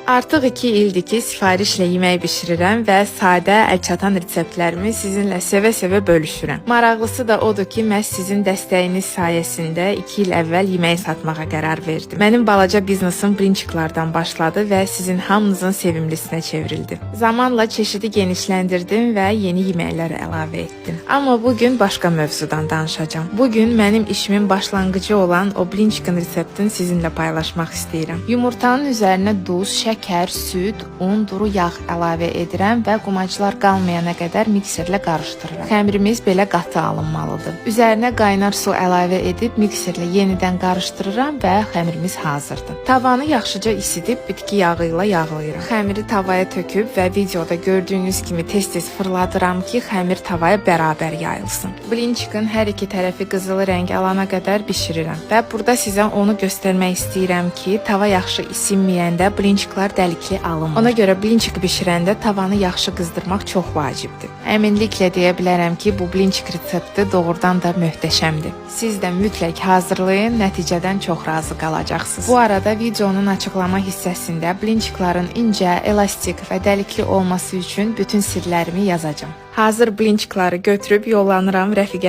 Artıq 2 ildir ki sifarişlə yemək bişirirəm və sadə, əlçatan reseptlərimi sizinlə sevə-sevə bölüşürəm. Maraqlısı da odur ki, məhz sizin dəstəyiniz sayəsində 2 il əvvəl yemək satmağa qərar verdim. Mənim balaca biznesim blinçiklardan başladı və sizin hamınızın sevimlisinə çevrildi. Zamanla çeşidi genişləndirdim və yeni yeməklər əlavə etdim. Amma bugün başqa mövzudan danışacağam. Bugün mənim işimin başlanğıcı olan o blinçikin reseptini sizinlə paylaşmaq istəyirəm. Yumurtanın üzərinə duz, şəkər, süd, un, duru yağ əlavə edirəm və qumaclar qalmayana qədər mikserlə qarışdırıram. Xəmirimiz belə qatı alınmalıdır. Üzərinə qaynar su əlavə edib mikserlə yenidən qarışdırıram və xəmirimiz hazırdır. Tavanı yaxşıca isidib bitki yağı ilə yağlayıram. Xəmiri tavaya töküb və videoda gördüyünüz kimi tez-tez fırladıram ki, xəmir tavaya bərabər yayılsın. Blinçikin hər iki tərəfi qızılı rəng alana qədər bişirirəm və burada sizə onu göstərmək istəyirəm ki, tava yaxşı isinməyəndə blinçiklər dəlikli alınmır. Ona görə blinçik bişirəndə tavanı yaxşı qızdırmaq çox vacibdir. Əminliklə deyə bilərəm ki, bu blinçik resepti doğrudan da möhtəşəmdir. Siz də mütləq hazırlayın, nəticədən çox razı qalacaqsınız. Bu arada videonun açıqlama hissəsində blinçikların incə, elastik və dəlikli olması üçün bütün sirlərimi yazacağam. Hazır blinçikları götürüb yollanıram rəfiqə.